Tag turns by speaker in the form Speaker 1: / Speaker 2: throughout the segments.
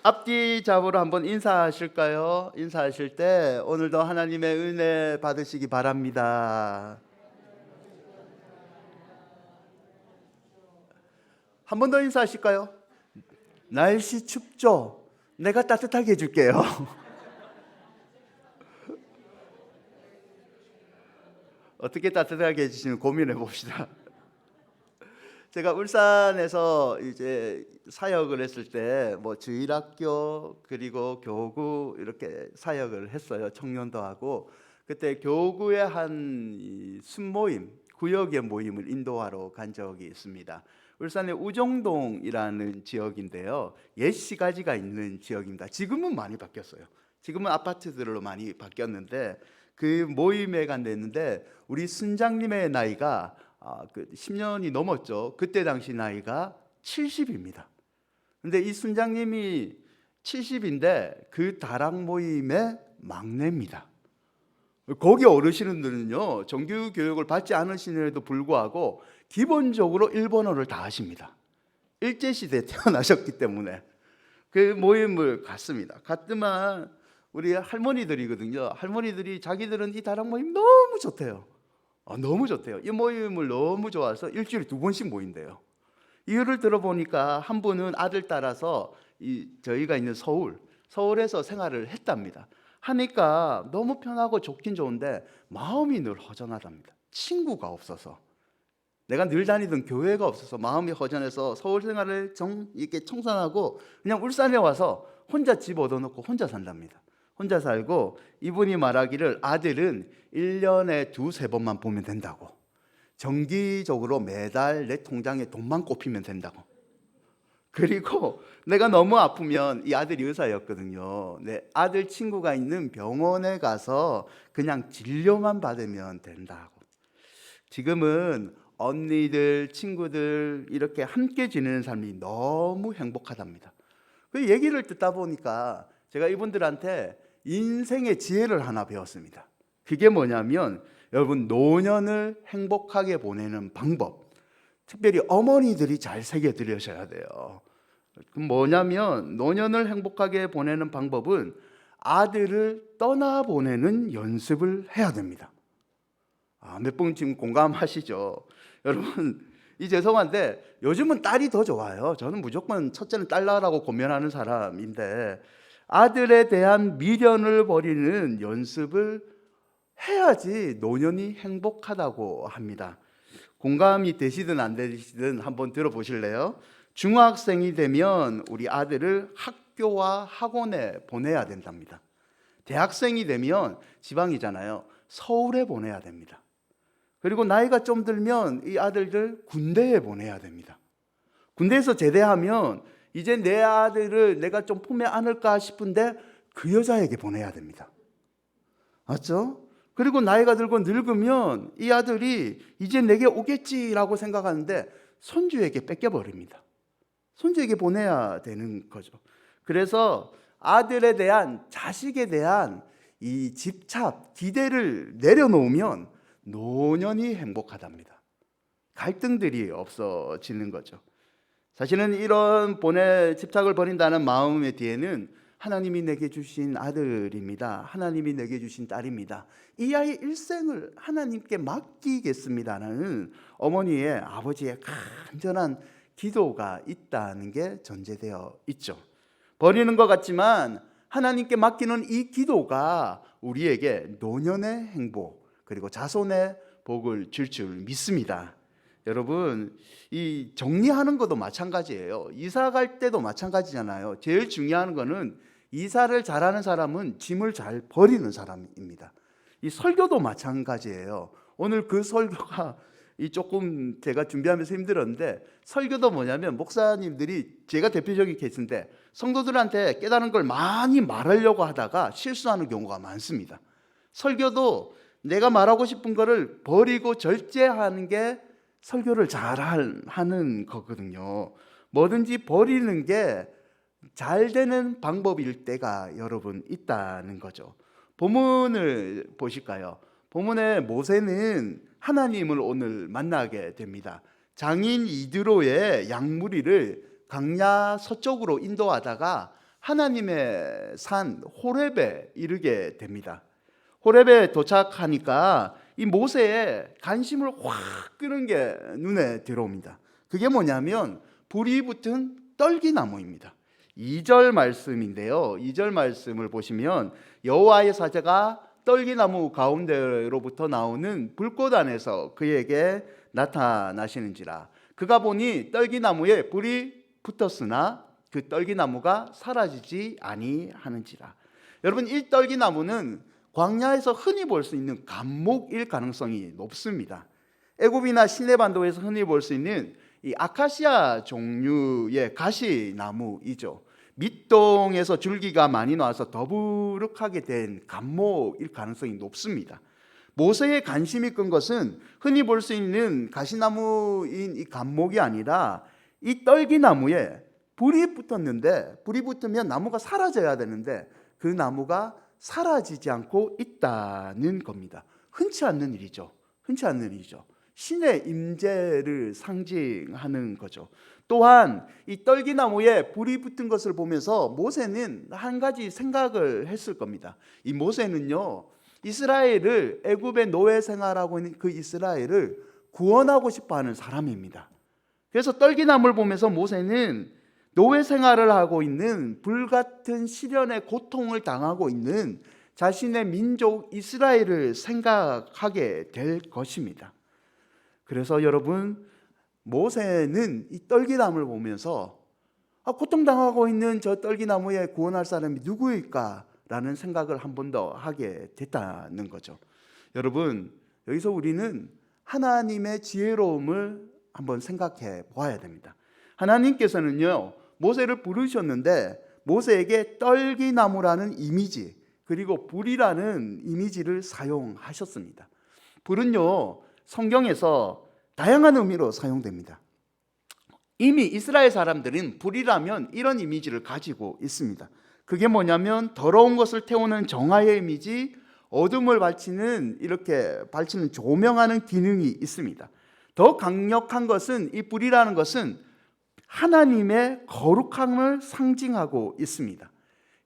Speaker 1: 앞뒤 잡으로 한번 인사하실까요? 인사하실 때 오늘도 하나님의 은혜 받으시기 바랍니다. 한 번 더 인사하실까요? 날씨 춥죠? 내가 따뜻하게 해줄게요. 어떻게 따뜻하게 해주시는 고민해 봅시다. 제가 울산에서 이제 사역을 했을 때 뭐 주일학교 그리고 교구 이렇게 사역을 했어요. 청년도 하고 그때 교구의 한 순모임, 구역의 모임을 인도하러 간 적이 있습니다. 울산의 우정동이라는 지역인데요. 옛 시가지가 있는 지역입니다. 지금은 많이 바뀌었어요. 지금은 아파트들로 많이 바뀌었는데 그 모임에 갔는데 우리 순장님의 나이가 10년이 넘었죠. 그때 당시 나이가 70입니다. 근데 이 순장님이 70인데 그 다락 모임의 막내입니다. 거기 어르신들은요, 정규 교육을 받지 않으시는데도 불구하고 기본적으로 일본어를 다 하십니다. 일제시대에 태어나셨기 때문에 그 모임을 갔습니다. 갔더만 우리 할머니들이거든요. 할머니들이 자기들은 이 다락 모임 너무 좋대요. 너무 좋대요. 이 모임을 너무 좋아서 일주일에 2번씩 모인대요. 이유를 들어보니까 한 분은 아들 따라서 저희가 있는 서울에서 생활을 했답니다. 하니까 너무 편하고 좋긴 좋은데 마음이 늘 허전하답니다. 친구가 없어서, 내가 늘 다니던 교회가 없어서 마음이 허전해서 서울 생활을 이렇게 청산하고 그냥 울산에 와서 혼자 집 얻어놓고 혼자 산답니다. 혼자 살고 이분이 말하기를 아들은 1년에 2-3번만 보면 된다고, 정기적으로 매달 내 통장에 돈만 꼽히면 된다고. 그리고 내가 너무 아프면, 이 아들이 의사였거든요. 내 아들 친구가 있는 병원에 가서 그냥 진료만 받으면 된다고. 지금은 언니들, 친구들 이렇게 함께 지내는 삶이 너무 행복하답니다. 그 얘기를 듣다 보니까 제가 이분들한테 인생의 지혜를 하나 배웠습니다. 그게 뭐냐면, 여러분, 노년을 행복하게 보내는 방법, 특별히 어머니들이 잘 새겨드리셔야 돼요. 그럼 뭐냐면, 노년을 행복하게 보내는 방법은 아들을 떠나보내는 연습을 해야 됩니다. 몇 분 지금 공감하시죠? 여러분, 죄송한데 요즘은 딸이 더 좋아요. 저는 무조건 첫째는 딸 낳으라고 고민하는 사람인데, 아들에 대한 미련을 버리는 연습을 해야지 노년이 행복하다고 합니다. 공감이 되시든 안 되시든 한번 들어보실래요? 중학생이 되면 우리 아들을 학교와 학원에 보내야 된답니다. 대학생이 되면, 지방이잖아요, 서울에 보내야 됩니다. 그리고 나이가 좀 들면 이 아들들 군대에 보내야 됩니다. 군대에서 제대하면 이제 내 아들을 내가 좀 품에 안을까 싶은데 그 여자에게 보내야 됩니다. 맞죠? 그리고 나이가 들고 늙으면 이 아들이 이제 내게 오겠지라고 생각하는데 손주에게 뺏겨버립니다. 손주에게 보내야 되는 거죠. 그래서 아들에 대한, 자식에 대한 이 집착, 기대를 내려놓으면 노년이 행복하답니다. 갈등들이 없어지는 거죠. 사실은 이런 집착을 버린다는 마음의 뒤에는 하나님이 내게 주신 아들입니다, 하나님이 내게 주신 딸입니다, 이 아이의 일생을 하나님께 맡기겠습니다라는 어머니의, 아버지의 간절한 기도가 있다는 게 전제되어 있죠. 버리는 것 같지만 하나님께 맡기는 이 기도가 우리에게 노년의 행복 그리고 자손의 복을 줄 줄 믿습니다. 여러분, 이 정리하는 것도 마찬가지예요. 이사 갈 때도 마찬가지잖아요. 제일 중요한 거는, 이사를 잘하는 사람은 짐을 잘 버리는 사람입니다. 이 설교도 마찬가지예요. 오늘 그 설교가 조금 제가 준비하면서 힘들었는데, 설교도 뭐냐면 목사님들이, 제가 대표적인 케이스인데, 성도들한테 깨달은 걸 많이 말하려고 하다가 실수하는 경우가 많습니다. 설교도 내가 말하고 싶은 거를 버리고 절제하는 게 설교를 잘 하는 거거든요. 뭐든지 버리는 게 잘 되는 방법일 때가 여러분 있다는 거죠. 본문을 보실까요? 본문에 모세는 하나님을 오늘 만나게 됩니다. 장인 이드로의 양무리를 강야 서쪽으로 인도하다가 하나님의 산 호렙에 이르게 됩니다. 호렙에 도착하니까 이 모세의 관심을 확 끄는 게 눈에 들어옵니다. 그게 뭐냐면 불이 붙은 떨기나무입니다. 2절 말씀인데요. 2절 말씀을 보시면 여호와의 사자가 떨기나무 가운데로부터 나오는 불꽃 안에서 그에게 나타나시는지라. 그가 보니 떨기나무에 불이 붙었으나 그 떨기나무가 사라지지 아니하는지라. 여러분, 이 떨기나무는 광야에서 흔히 볼 수 있는 감목일 가능성이 높습니다. 애굽이나 시내반도에서 흔히 볼 수 있는 이 아카시아 종류의 가시나무이죠. 밑동에서 줄기가 많이 나와서 더부룩하게 된 감목일 가능성이 높습니다. 모세의 관심이 끈 것은 흔히 볼 수 있는 가시나무인 이 감목이 아니라 이 떨기나무에 불이 붙었는데, 불이 붙으면 나무가 사라져야 되는데 그 나무가 사라지지 않고 있다는 겁니다. 흔치 않는 일이죠. 흔치 않는 일이죠. 신의 임재를 상징하는 거죠. 또한 이 떨기나무에 불이 붙은 것을 보면서 모세는 한 가지 생각을 했을 겁니다. 이 모세는요, 이스라엘을, 애굽의 노예 생활하고 있는 그 이스라엘을 구원하고 싶어하는 사람입니다. 그래서 떨기나무를 보면서 모세는 노예 생활을 하고 있는, 불같은 시련의 고통을 당하고 있는 자신의 민족 이스라엘을 생각하게 될 것입니다. 그래서 여러분, 모세는 이 떨기나무를 보면서 고통당하고 있는 저 떨기나무에 구원할 사람이 누구일까? 라는 생각을 한 번 더 하게 됐다는 거죠. 여러분, 여기서 우리는 하나님의 지혜로움을 한번 생각해 보아야 됩니다. 하나님께서는요, 모세를 부르셨는데 모세에게 떨기나무라는 이미지, 그리고 불이라는 이미지를 사용하셨습니다. 불은요, 성경에서 다양한 의미로 사용됩니다. 이미 이스라엘 사람들은 불이라면 이런 이미지를 가지고 있습니다. 그게 뭐냐면 더러운 것을 태우는 정화의 이미지, 어둠을 이렇게 밝히는 조명하는 기능이 있습니다. 더 강력한 것은, 이 불이라는 것은 하나님의 거룩함을 상징하고 있습니다.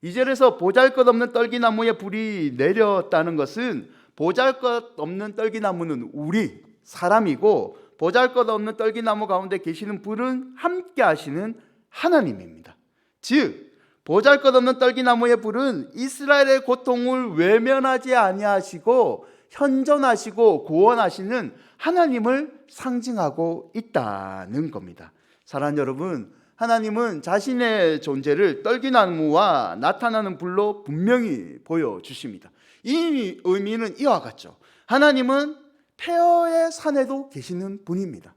Speaker 1: 2절에서 보잘것없는 떨기나무에 불이 내렸다는 것은, 보잘것없는 떨기나무는 우리 사람이고, 보잘것없는 떨기나무 가운데 계시는 불은 함께 하시는 하나님입니다. 즉 보잘것없는 떨기나무의 불은 이스라엘의 고통을 외면하지 아니하시고 현존하시고 구원하시는 하나님을 상징하고 있다는 겁니다. 사랑하는 여러분, 하나님은 자신의 존재를 떨기나무와 나타나는 불로 분명히 보여주십니다. 이 의미는 이와 같죠. 하나님은 폐허의 산에도 계시는 분입니다.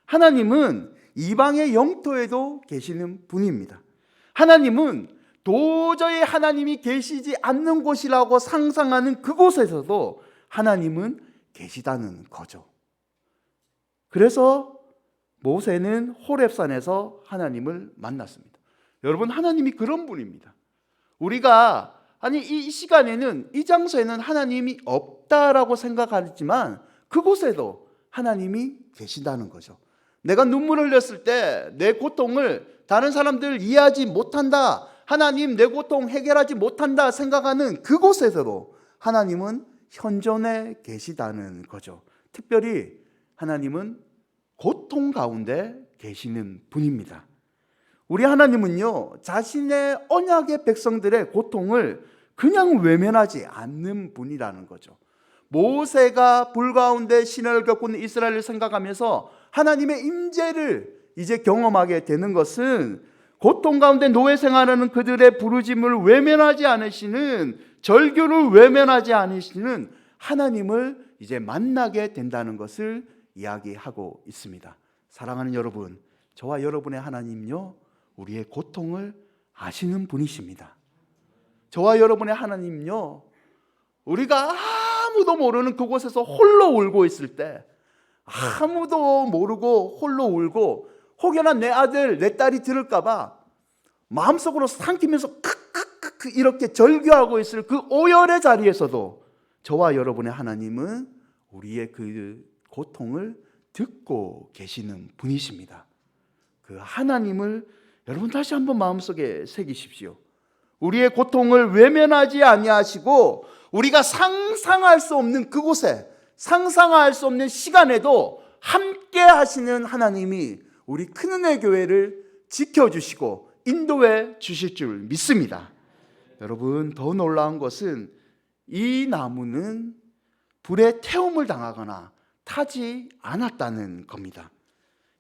Speaker 1: 하나님은 이방의 영토에도 계시는 분입니다. 하나님은 도저히 하나님이 계시지 않는 곳이라고 상상하는 그곳에서도 하나님은 계시다는 거죠. 그래서 모세는 호렙산에서 하나님을 만났습니다. 여러분, 하나님이 그런 분입니다. 우리가 이 시간에는, 이 장소에는 하나님이 없다라고 생각하지만 그곳에도 하나님이 계신다는 거죠. 내가 눈물을 흘렸을 때 내 고통을 다른 사람들 이해하지 못한다, 하나님 내 고통 해결하지 못한다 생각하는 그곳에서도 하나님은 현존해 계시다는 거죠. 특별히 하나님은 고통 가운데 계시는 분입니다. 우리 하나님은요, 자신의 언약의 백성들의 고통을 그냥 외면하지 않는 분이라는 거죠. 모세가 불 가운데 신을 겪고 있는 이스라엘을 생각하면서 하나님의 임재를 이제 경험하게 되는 것은, 고통 가운데 노예 생활하는 그들의 부르짐을 외면하지 않으시는, 절규를 외면하지 않으시는 하나님을 이제 만나게 된다는 것을 이야기하고 있습니다. 사랑하는 여러분, 저와 여러분의 하나님요, 우리의 고통을 아시는 분이십니다. 저와 여러분의 하나님요, 우리가 아무도 모르는 그곳에서 홀로 울고 있을 때, 아무도 모르고 홀로 울고 혹여나 내 아들 내 딸이 들을까 봐 마음속으로 삼키면서 크크크 이렇게 절규하고 있을 그 오열의 자리에서도 저와 여러분의 하나님은 우리의 그 고통을 듣고 계시는 분이십니다. 그 하나님을 여러분 다시 한번 마음속에 새기십시오. 우리의 고통을 외면하지 아니하시고 우리가 상상할 수 없는 그곳에, 상상할 수 없는 시간에도 함께 하시는 하나님이 우리 큰은혜 교회를 지켜주시고 인도해 주실 줄 믿습니다. 여러분, 더 놀라운 것은 이 나무는 불에 태움을 당하거나 타지 않았다는 겁니다.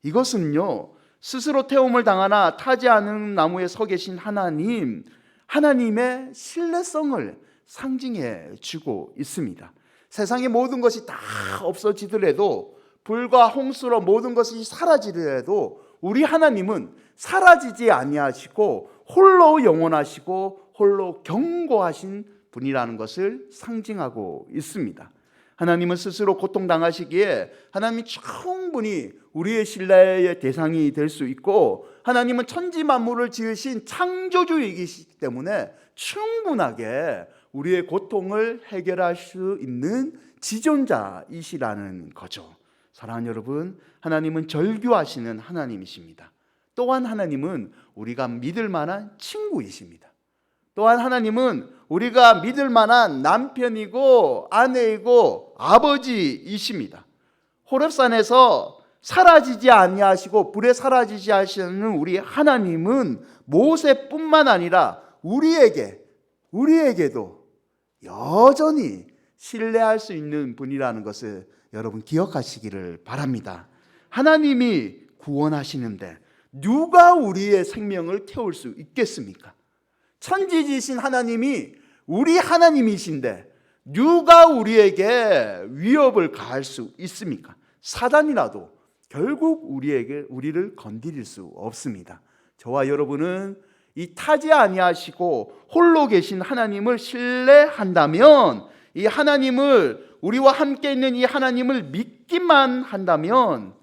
Speaker 1: 이것은요, 스스로 태움을 당하나 타지 않은 나무에 서 계신 하나님, 하나님의 신뢰성을 상징해 주고 있습니다. 세상의 모든 것이 다 없어지더라도, 불과 홍수로 모든 것이 사라지더라도 우리 하나님은 사라지지 아니하시고 홀로 영원하시고 홀로 견고하신 분이라는 것을 상징하고 있습니다. 하나님은 스스로 고통당하시기에 하나님이 충분히 우리의 신뢰의 대상이 될 수 있고, 하나님은 천지 만물을 지으신 창조주이시기 때문에 충분하게 우리의 고통을 해결할 수 있는 지존자이시라는 거죠. 사랑하는 여러분, 하나님은 절규하시는 하나님이십니다. 또한 하나님은 우리가 믿을 만한 친구이십니다. 또한 하나님은 우리가 믿을 만한 남편이고 아내이고 아버지이십니다. 호렙산에서 사라지지 아니하시고 불에 사라지지 하시는 우리 하나님은 모세뿐만 아니라 우리에게도 여전히 신뢰할 수 있는 분이라는 것을 여러분 기억하시기를 바랍니다. 하나님이 구원하시는데 누가 우리의 생명을 태울 수 있겠습니까? 천지지신 하나님이 우리 하나님이신데 누가 우리에게 위협을 가할 수 있습니까? 사단이라도 결국 우리를 건드릴 수 없습니다. 저와 여러분은 이 타지 아니하시고 홀로 계신 하나님을 신뢰한다면, 이 하나님을, 우리와 함께 있는 이 하나님을 믿기만 한다면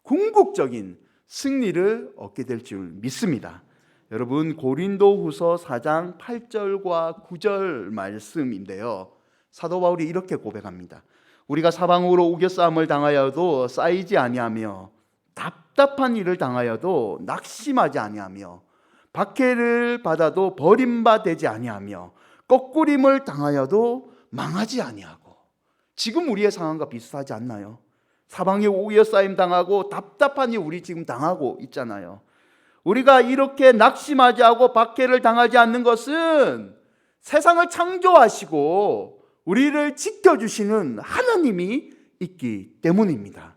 Speaker 1: 궁극적인 승리를 얻게 될 줄 믿습니다. 여러분, 고린도후서 4장 8절과 9절 말씀인데요, 사도 바울이 이렇게 고백합니다. 우리가 사방으로 우겨싸움을 당하여도 쌓이지 아니하며 답답한 일을 당하여도 낙심하지 아니하며 박해를 받아도 버림받지 아니하며 꺾꾸림을 당하여도 망하지 아니하고. 지금 우리의 상황과 비슷하지 않나요? 사방에 우겨싸임 당하고 답답한 일 우리 지금 당하고 있잖아요. 우리가 이렇게 낙심하지 않고 박해를 당하지 않는 것은 세상을 창조하시고 우리를 지켜주시는 하나님이 있기 때문입니다.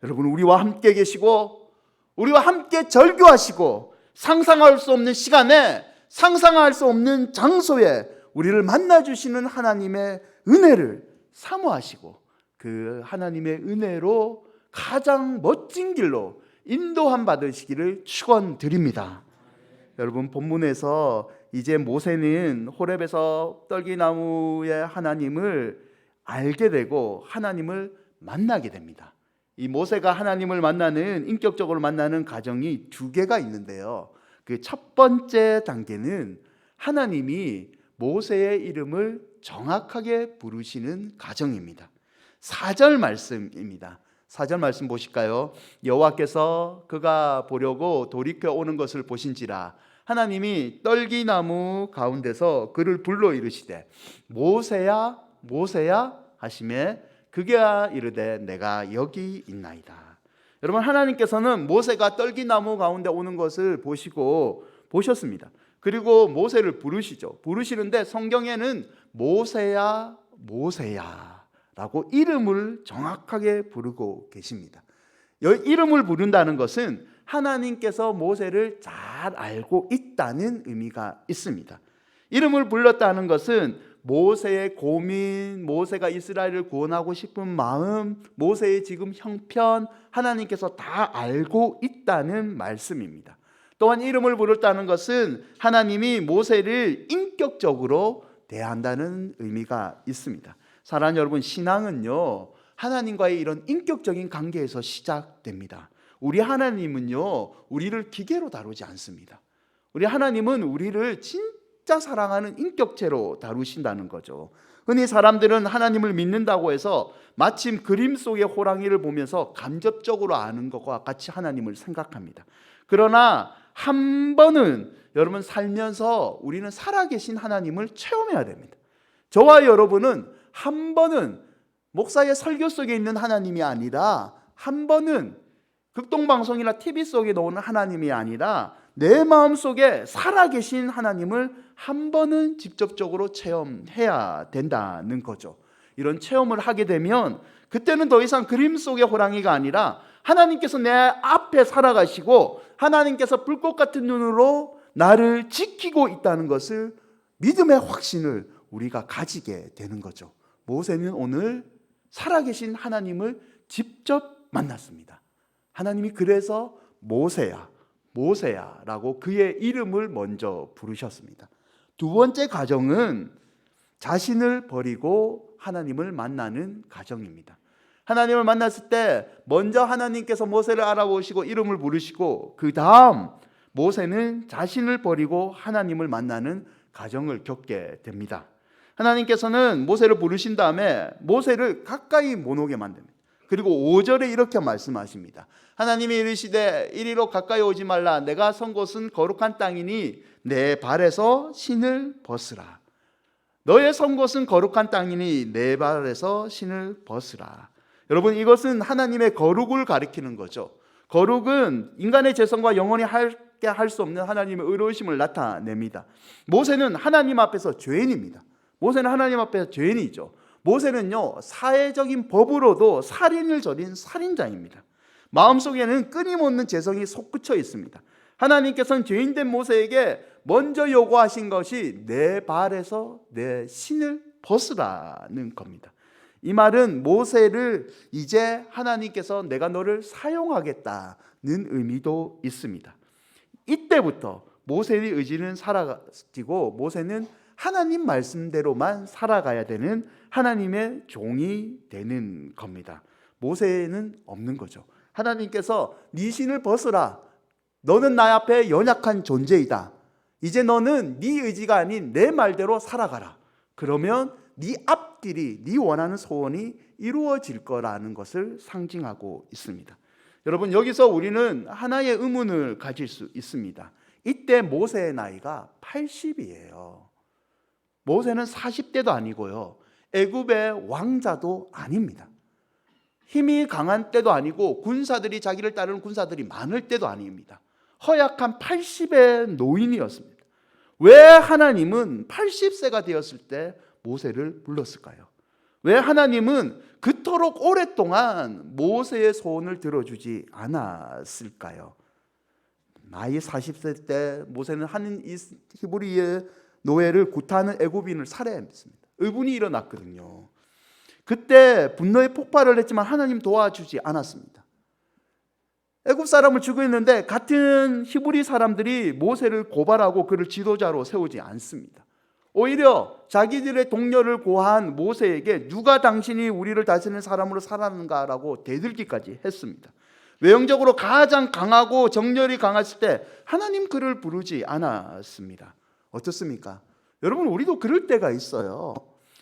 Speaker 1: 여러분, 우리와 함께 계시고 우리와 함께 절규하시고 상상할 수 없는 시간에, 상상할 수 없는 장소에 우리를 만나주시는 하나님의 은혜를 사모하시고 그 하나님의 은혜로 가장 멋진 길로 인도함 받으시기를 축원드립니다. 여러분, 본문에서 이제 모세는 호렙에서 떨기나무의 하나님을 알게 되고 하나님을 만나게 됩니다. 이 모세가 하나님을 만나는, 인격적으로 만나는 과정이 두 개가 있는데요, 그 첫 번째 단계는 하나님이 모세의 이름을 정확하게 부르시는 과정입니다. 4절 말씀입니다. 4절 말씀 보실까요? 여호와께서 그가 보려고 돌이켜 오는 것을 보신지라 하나님이 떨기나무 가운데서 그를 불러 이르시되 모세야 모세야 하시매 그가 이르되 내가 여기 있나이다. 여러분, 하나님께서는 모세가 떨기나무 가운데 오는 것을 보셨습니다. 그리고 모세를 부르시는데 성경에는 모세야 모세야 라고 이름을 정확하게 부르고 계십니다. 이름을 부른다는 것은 하나님께서 모세를 잘 알고 있다는 의미가 있습니다. 이름을 불렀다는 것은 모세의 고민, 모세가 이스라엘을 구원하고 싶은 마음, 모세의 지금 형편, 하나님께서 다 알고 있다는 말씀입니다. 또한 이름을 부른다는 것은 하나님이 모세를 인격적으로 대한다는 의미가 있습니다. 사랑하는 여러분, 신앙은요, 하나님과의 이런 인격적인 관계에서 시작됩니다. 우리 하나님은요, 우리를 기계로 다루지 않습니다. 우리 하나님은 우리를 진짜 사랑하는 인격체로 다루신다는 거죠. 흔히 사람들은 하나님을 믿는다고 해서 마침 그림 속의 호랑이를 보면서 간접적으로 아는 것과 같이 하나님을 생각합니다. 그러나 한 번은 여러분 살면서 우리는 살아계신 하나님을 체험해야 됩니다. 저와 여러분은 한 번은 목사의 설교 속에 있는 하나님이 아니라, 한 번은 극동방송이나 TV 속에 나오는 하나님이 아니라 내 마음속에 살아계신 하나님을 한 번은 직접적으로 체험해야 된다는 거죠. 이런 체험을 하게 되면 그때는 더 이상 그림 속의 호랑이가 아니라 하나님께서 내 앞에 살아가시고 하나님께서 불꽃 같은 눈으로 나를 지키고 있다는 것을, 믿음의 확신을 우리가 가지게 되는 거죠. 모세는 오늘 살아계신 하나님을 직접 만났습니다. 하나님이 그래서 모세야, 모세야 라고 그의 이름을 먼저 부르셨습니다. 두 번째 과정은 자신을 버리고 하나님을 만나는 과정입니다. 하나님을 만났을 때 먼저 하나님께서 모세를 알아보시고 이름을 부르시고, 그 다음 모세는 자신을 버리고 하나님을 만나는 과정을 겪게 됩니다. 하나님께서는 모세를 부르신 다음에 모세를 가까이 못 오게 만듭니다. 그리고 5절에 이렇게 말씀하십니다. 하나님이 이르시되 이리로 가까이 오지 말라. 내가 선 곳은 거룩한 땅이니 내 발에서 신을 벗으라. 너의 선 곳은 거룩한 땅이니 내 발에서 신을 벗으라. 여러분, 이것은 하나님의 거룩을 가리키는 거죠. 거룩은 인간의 재성과 영원히 함께 할 수 없는 하나님의 의로우심을 나타냅니다. 모세는 하나님 앞에서 죄인입니다. 모세는 하나님 앞에서 죄인이죠. 모세는요, 사회적인 법으로도 살인을 저린 살인자입니다. 마음속에는 끊임없는 재성이 솟구쳐 있습니다. 하나님께서는 죄인된 모세에게 먼저 요구하신 것이 내 발에서 내 신을 벗으라는 겁니다. 이 말은 모세를 이제 하나님께서 내가 너를 사용하겠다는 의미도 있습니다. 이때부터 모세의 의지는 사라지고 모세는 하나님 말씀대로만 살아가야 되는 하나님의 종이 되는 겁니다. 모세는 없는 거죠. 하나님께서 네 신을 벗으라. 너는 나 앞에 연약한 존재이다. 이제 너는 네 의지가 아닌 내 말대로 살아가라. 그러면 네 앞길이, 네 원하는 소원이 이루어질 거라는 것을 상징하고 있습니다. 여러분, 여기서 우리는 하나의 의문을 가질 수 있습니다. 이때 모세의 나이가 80이에요. 모세는 40대도 아니고요, 애굽의 왕자도 아닙니다. 힘이 강한 때도 아니고 군사들이, 자기를 따르는 군사들이 많을 때도 아닙니다. 허약한 80의 노인이었습니다. 왜 하나님은 80세가 되었을 때 모세를 불렀을까요? 왜 하나님은 그토록 오랫동안 모세의 소원을 들어주지 않았을까요? 나이 40세 때 모세는 한 히브리의 노예를 구타하는 애굽인을 살해했습니다. 의분이 일어났거든요. 그때 분노의 폭발을 했지만 하나님 도와주지 않았습니다. 애굽 사람을 죽였는데 같은 히브리 사람들이 모세를 고발하고 그를 지도자로 세우지 않습니다. 오히려 자기들의 동료를 고한 모세에게 누가 당신이 우리를 다스리는 사람으로 살았는가라고 대들기까지 했습니다. 외형적으로 가장 강하고 정열이 강했을 때 하나님 그를 부르지 않았습니다. 어떻습니까? 여러분, 우리도 그럴 때가 있어요.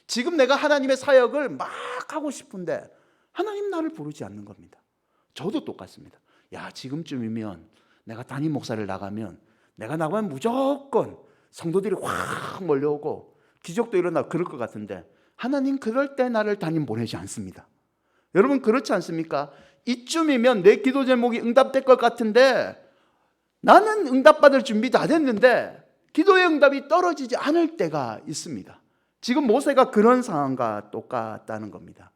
Speaker 1: 지금 내가 하나님의 사역을 막 하고 싶은데 하나님 나를 부르지 않는 겁니다. 저도 똑같습니다. 야, 지금쯤이면 내가 담임 목사를 나가면, 내가 나가면 무조건 성도들이 확 몰려오고 기적도 일어나고 그럴 것 같은데 하나님 그럴 때 나를 담임 보내지 않습니다. 여러분, 그렇지 않습니까? 이쯤이면 내 기도 제목이 응답될 것 같은데 나는 응답받을 준비 다 됐는데 기도의 응답이 떨어지지 않을 때가 있습니다. 지금 모세가 그런 상황과 똑같다는 겁니다.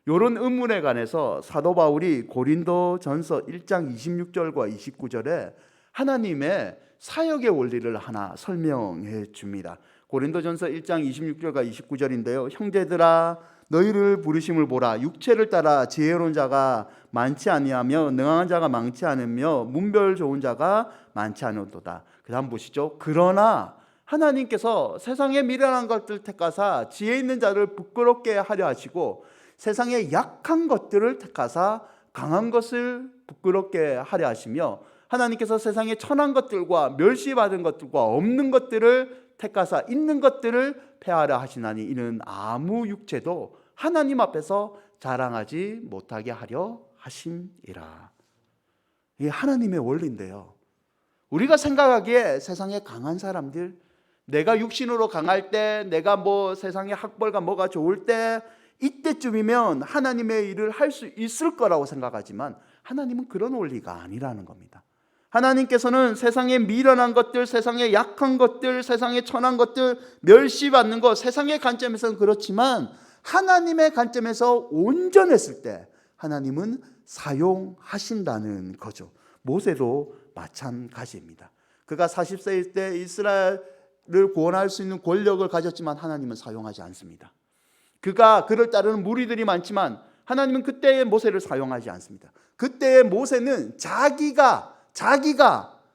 Speaker 1: 이런 의문에 관해서 사도 바울이 고린도전서 1장 26절과 29절에 하나님의 사역의 원리를 하나 설명해 줍니다. 고린도전서 1장 26절과 29절인데요. 형제들아, 너희를 부르심을 보라. 육체를 따라 지혜로운 자가 많지 아니하며 능한 자가 많지 않으며 문별 좋은 자가 많지 않도다. 그 다음 보시죠. 그러나 하나님께서 세상의 미련한 것들 택하사 지혜 있는 자를 부끄럽게 하려 하시고 세상의 약한 것들을 택하사 강한 것을 부끄럽게 하려 하시며 하나님께서 세상의 천한 것들과 멸시받은 것들과 없는 것들을 택하사 있는 것들을 폐하려 하시나니 이는 아무 육체도 하나님 앞에서 자랑하지 못하게 하려 하심이라. 이게 하나님의 원리인데요. 우리가 생각하기에 세상에 강한 사람들, 내가 육신으로 강할 때, 내가 뭐 세상에 학벌과 뭐가 좋을 때, 이때쯤이면 하나님의 일을 할 수 있을 거라고 생각하지만 하나님은 그런 원리가 아니라는 겁니다. 하나님께서는 세상에 미련한 것들, 세상에 약한 것들, 세상에 천한 것들 멸시받는 것, 세상의 관점에서는 그렇지만 하나님의 관점에서 온전했을 때 하나님은 사용하신다는 거죠. 모세도 마찬가지입니다. 그가 40세일 때 이스라엘을 구원할 수 있는 권력을 가졌지만 하나님은 사용하지 않습니다. 그를 따르는 무리들이 많지만 하나님은 그때의 모세를 사용하지 않습니다. 그때의 모세는 자기가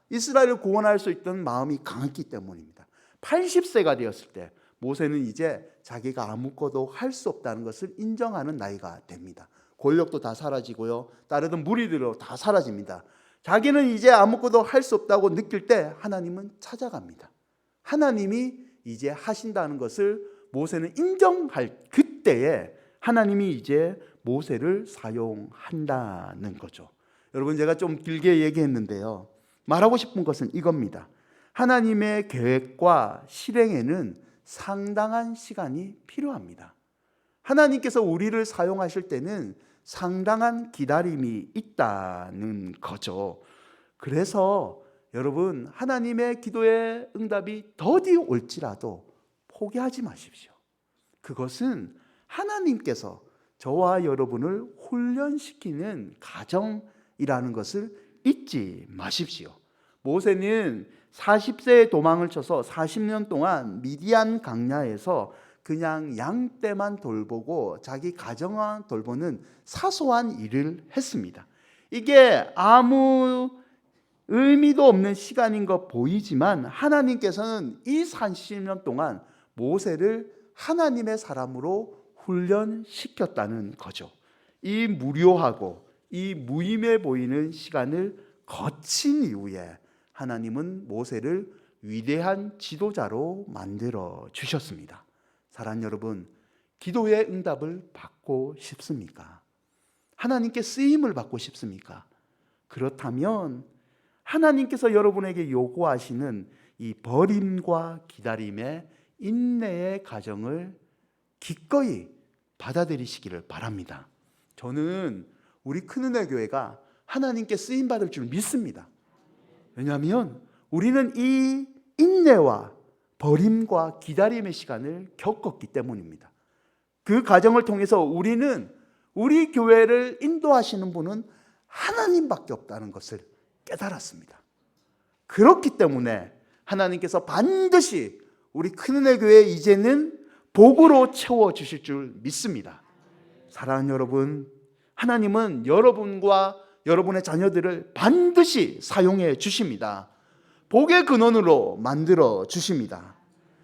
Speaker 1: 이스라엘을 구원할 수 있던 마음이 강했기 때문입니다. 80세가 되었을 때 모세는 이제 자기가 아무것도 할 수 없다는 것을 인정하는 나이가 됩니다. 권력도 다 사라지고요, 따르던 무리들도 다 사라집니다. 자기는 이제 아무것도 할 수 없다고 느낄 때 하나님은 찾아갑니다. 하나님이 이제 하신다는 것을 모세는 인정할 그때에 하나님이 이제 모세를 사용한다는 거죠. 여러분, 제가 좀 길게 얘기했는데요, 말하고 싶은 것은 이겁니다. 하나님의 계획과 실행에는 상당한 시간이 필요합니다. 하나님께서 우리를 사용하실 때는 상당한 기다림이 있다는 거죠. 그래서 여러분, 하나님의 기도의 응답이 더디 올지라도 포기하지 마십시오. 그것은 하나님께서 저와 여러분을 훈련시키는 과정이라는 것을 잊지 마십시오. 모세는 40세에 도망을 쳐서 40년 동안 미디안 광야에서 그냥 양떼만 돌보고 자기 가정만 돌보는 사소한 일을 했습니다. 이게 아무 의미도 없는 시간인 것 보이지만 하나님께서는 이 40년 동안 모세를 하나님의 사람으로 훈련시켰다는 거죠. 이 무료하고 이 무의미해 보이는 시간을 거친 이후에 하나님은 모세를 위대한 지도자로 만들어 주셨습니다. 사랑하는 여러분, 기도의 응답을 받고 싶습니까? 하나님께 쓰임을 받고 싶습니까? 그렇다면 하나님께서 여러분에게 요구하시는 이 버림과 기다림의 인내의 과정을 기꺼이 받아들이시기를 바랍니다. 저는 우리 큰은혜 교회가 하나님께 쓰임 받을 줄 믿습니다. 왜냐하면 우리는 이 인내와 버림과 기다림의 시간을 겪었기 때문입니다. 그 과정을 통해서 우리는 우리 교회를 인도하시는 분은 하나님밖에 없다는 것을 깨달았습니다. 그렇기 때문에 하나님께서 반드시 우리 큰은혜 교회 이제는 복으로 채워주실 줄 믿습니다. 사랑하는 여러분, 하나님은 여러분과 여러분의 자녀들을 반드시 사용해 주십니다. 복의 근원으로 만들어 주십니다.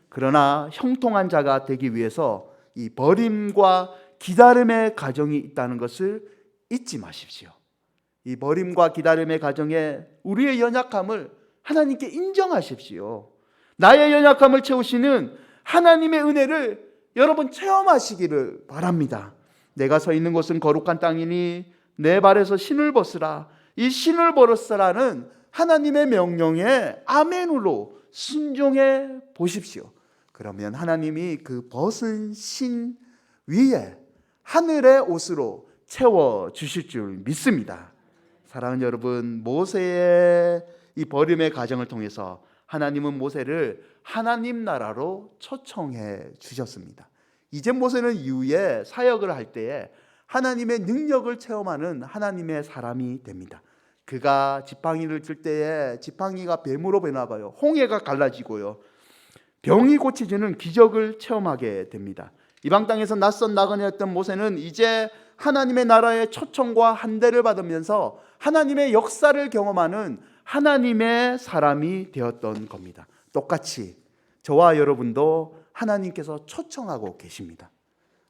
Speaker 1: 그러나 형통한 자가 되기 위해서 이 버림과 기다림의 과정이 있다는 것을 잊지 마십시오. 이 버림과 기다림의 과정에 우리의 연약함을 하나님께 인정하십시오. 나의 연약함을 채우시는 하나님의 은혜를 여러분 체험하시기를 바랍니다. 내가 서 있는 곳은 거룩한 땅이니 내 발에서 신을 벗으라. 이 신을 벗으라는 하나님의 명령에 아멘으로 순종해 보십시오. 그러면 하나님이 그 벗은 신 위에 하늘의 옷으로 채워 주실 줄 믿습니다. 사랑하는 여러분, 모세의 이 버림의 과정을 통해서 하나님은 모세를 하나님 나라로 초청해 주셨습니다. 이제 모세는 이후에 사역을 할 때에 하나님의 능력을 체험하는 하나님의 사람이 됩니다. 그가 지팡이를 들 때에 지팡이가 뱀으로 변화가요, 홍해가 갈라지고요, 병이 고쳐지는 기적을 체험하게 됩니다. 이방 땅에서 낯선 나그네였던 모세는 이제 하나님의 나라의 초청과 한대를 받으면서 하나님의 역사를 경험하는 하나님의 사람이 되었던 겁니다. 똑같이 저와 여러분도 하나님께서 초청하고 계십니다.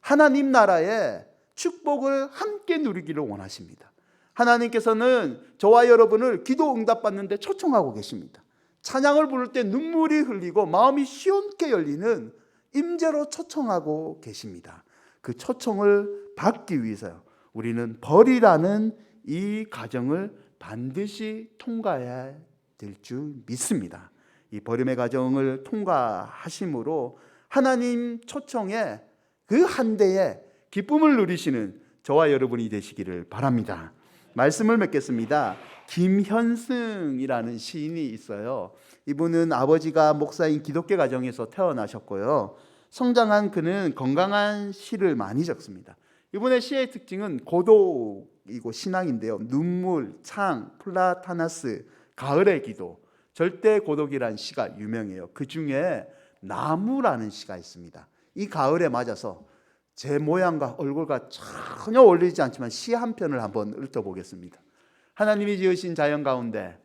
Speaker 1: 하나님 나라의 축복을 함께 누리기를 원하십니다. 하나님께서는 저와 여러분을 기도 응답받는데 초청하고 계십니다. 찬양을 부를 때 눈물이 흘리고 마음이 시원케 열리는 임재로 초청하고 계십니다. 그 초청을 받기 위해서 우리는 벌이라는 이 과정을 반드시 통과해야 될 줄 믿습니다. 이 버림의 과정을 통과하심으로 하나님 초청에 그 한대에 기쁨을 누리시는 저와 여러분이 되시기를 바랍니다. 말씀을 맺겠습니다. 김현승이라는 시인이 있어요. 이분은 아버지가 목사인 기독교 가정에서 태어나셨고요. 성장한 그는 건강한 시를 많이 적습니다. 이분의 시의 특징은 고독이고 신앙인데요. 눈물, 창, 플라타나스, 가을의 기도, 절대 고독이라는 시가 유명해요. 그 중에 나무라는 시가 있습니다. 이 가을에 맞아서 제 모양과 얼굴과 전혀 어울리지 않지만 시 한 편을 한번 읊어보겠습니다. 하나님이 지으신 자연 가운데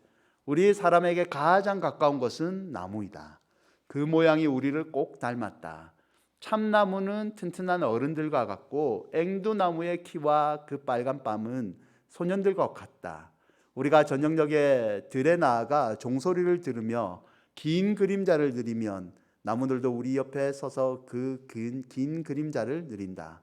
Speaker 1: 우리 사람에게 가장 가까운 것은 나무이다. 그 모양이 우리를 꼭 닮았다. 참나무는 튼튼한 어른들과 같고 앵두나무의 키와 그 빨간 뺨은 소년들과 같다. 우리가 저녁녘에 들에 나아가 종소리를 들으며 긴 그림자를 들이면 나무들도 우리 옆에 서서 그 긴 그림자를 느린다.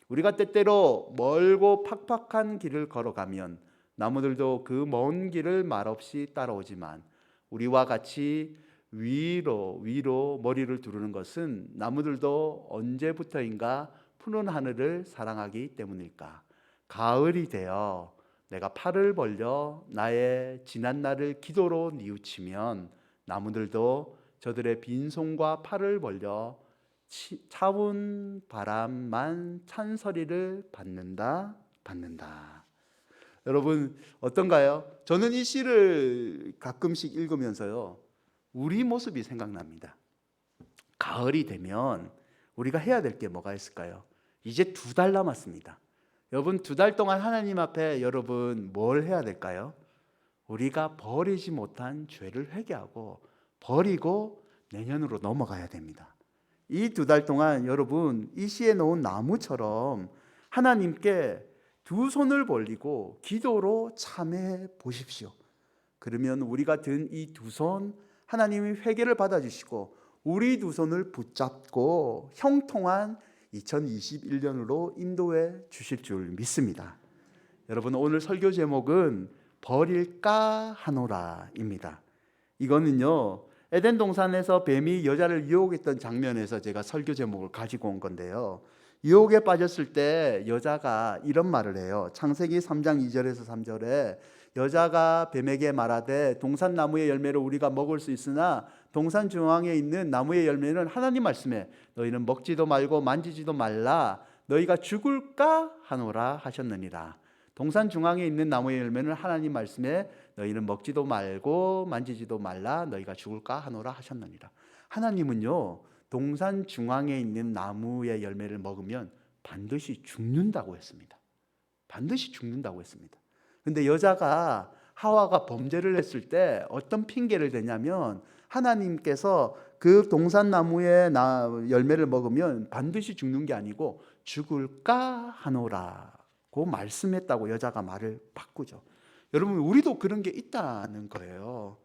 Speaker 1: 우리가 때때로 멀고 팍팍한 길을 걸어가면 나무들도 그 먼 길을 말없이 따라오지만 우리와 같이 위로 머리를 두르는 것은 나무들도 언제부터인가 푸른 하늘을 사랑하기 때문일까? 가을이 되어 내가 팔을 벌려 나의 지난 날을 기도로 뉘우치면 나무들도 저들의 빈손과 팔을 벌려 차운 바람만 찬소리를 받는다. 여러분 어떤가요? 저는 이 시를 가끔씩 읽으면서요, 우리 모습이 생각납니다. 가을이 되면 우리가 해야 될 게 뭐가 있을까요? 이제 2달 남았습니다. 여러분 2달 동안 하나님 앞에 여러분 뭘 해야 될까요? 우리가 버리지 못한 죄를 회개하고 버리고 내년으로 넘어가야 됩니다. 이 2달 동안 여러분 이 시에 놓은 나무처럼 하나님께 2손을 벌리고 기도로 참해 보십시오. 그러면 우리가 든 이 2손 하나님이 회개를 받아주시고 우리 2손을 붙잡고 형통한 2021년으로 인도해 주실 줄 믿습니다. 여러분 오늘 설교 제목은 버릴까 하노라입니다. 이거는요 에덴 동산에서 뱀이 여자를 유혹했던 장면에서 제가 설교 제목을 가지고 온 건데요, 유혹에 빠졌을 때 여자가 이런 말을 해요. 창세기 3장 2절에서 3절에 여자가 뱀에게 말하되 동산나무의 열매를 우리가 먹을 수 있으나 동산 중앙에 있는 나무의 열매는 하나님 말씀에 너희는 먹지도 말고 만지지도 말라 너희가 죽을까 하노라 하셨느니라. 동산 중앙에 있는 나무의 열매는 하나님 말씀에 너희는 먹지도 말고 만지지도 말라 너희가 죽을까 하노라 하셨느니라. 하나님은요 동산 중앙에 있는 나무의 열매를 먹으면 반드시 죽는다고 했습니다. 반드시 죽는다고 했습니다. 근데 여자가 하와가 범죄를 했을 때 어떤 핑계를 대냐면 하나님께서 그 동산나무의 열매를 먹으면 반드시 죽는 게 아니고 죽을까 하노라고 말씀했다고 여자가 말을 바꾸죠. 여러분 우리도 그런 게 있다는 거예요.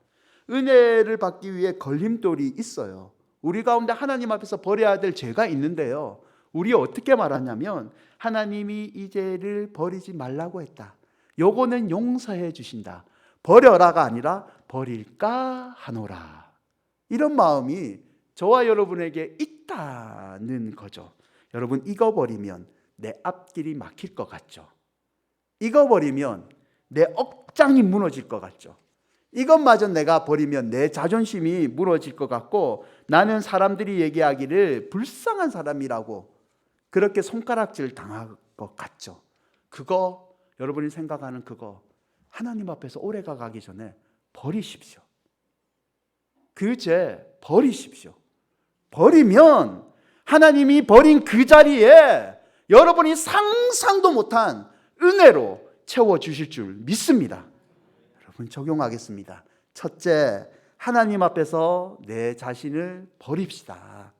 Speaker 1: 은혜를 받기 위해 걸림돌이 있어요. 우리 가운데 하나님 앞에서 버려야 될 죄가 있는데요, 우리 어떻게 말하냐면 하나님이 이 죄를 버리지 말라고 했다, 요거는 용서해 주신다, 버려라가 아니라 버릴까 하노라, 이런 마음이 저와 여러분에게 있다는 거죠. 여러분 이거 버리면 내 앞길이 막힐 것 같죠? 이거 버리면 내 억장이 무너질 것 같죠? 이것마저 내가 버리면 내 자존심이 무너질 것 같고 나는 사람들이 얘기하기를 불쌍한 사람이라고 그렇게 손가락질 당할 것 같죠? 그거 여러분이 생각하는 그거 하나님 앞에서 오래가 가기 전에 버리십시오. 그 죄 버리십시오. 버리면 하나님이 버린 그 자리에 여러분이 상상도 못한 은혜로 채워주실 줄 믿습니다. 여러분 적용하겠습니다. 첫째, 하나님 앞에서 내 자신을 버립시다.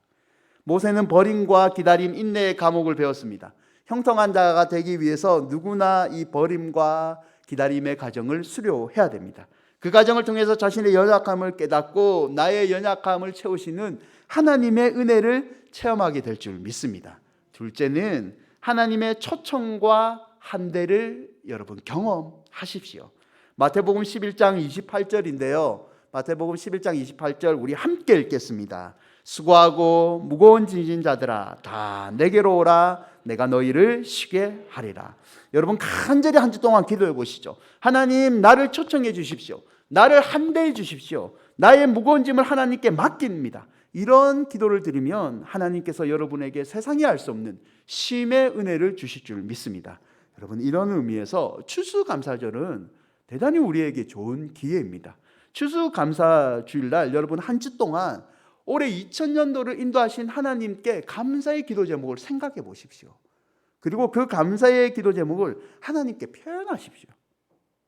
Speaker 1: 모세는 버림과 기다림, 인내의 과목을 배웠습니다. 형통한 자가 되기 위해서 누구나 이 버림과 기다림의 과정을 수료해야 됩니다. 그 과정을 통해서 자신의 연약함을 깨닫고 나의 연약함을 채우시는 하나님의 은혜를 체험하게 될 줄 믿습니다. 둘째는 하나님의 초청과 한대를 여러분 경험하십시오. 마태복음 11장 28절인데요. 마태복음 11장 28절 우리 함께 읽겠습니다. 수고하고 무거운 짐진 자들아 다 내게로 오라 내가 너희를 쉬게 하리라. 여러분 간절히 한 주 동안 기도해 보시죠. 하나님 나를 초청해 주십시오. 나를 함대해 주십시오. 나의 무거운 짐을 하나님께 맡깁니다. 이런 기도를 드리면 하나님께서 여러분에게 세상이 알 수 없는 쉼의 은혜를 주실 줄 믿습니다. 여러분 이런 의미에서 추수감사절은 대단히 우리에게 좋은 기회입니다. 추수감사주일날 여러분 한 주 동안 올해 2000년도를 인도하신 하나님께 감사의 기도 제목을 생각해 보십시오. 그리고 그 감사의 기도 제목을 하나님께 표현하십시오.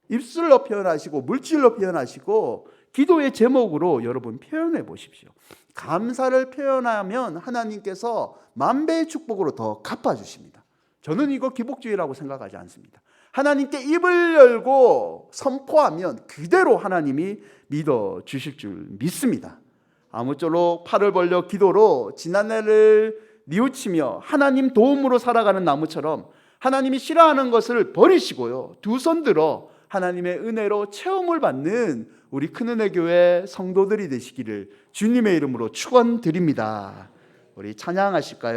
Speaker 1: 입술로 표현하시고 물질로 표현하시고 기도의 제목으로 여러분 표현해 보십시오. 감사를 표현하면 하나님께서 만배의 축복으로 더 갚아주십니다. 저는 이거 기복주의라고 생각하지 않습니다. 하나님께 입을 열고 선포하면 그대로 하나님이 믿어주실 줄 믿습니다. 아무쪼록 팔을 벌려 기도로 지난해를 뉘우치며 하나님 도움으로 살아가는 나무처럼 하나님이 싫어하는 것을 버리시고요, 두 손 들어 하나님의 은혜로 체험을 받는 우리 큰은혜 교회 성도들이 되시기를 주님의 이름으로 축원드립니다. 우리 찬양하실까요?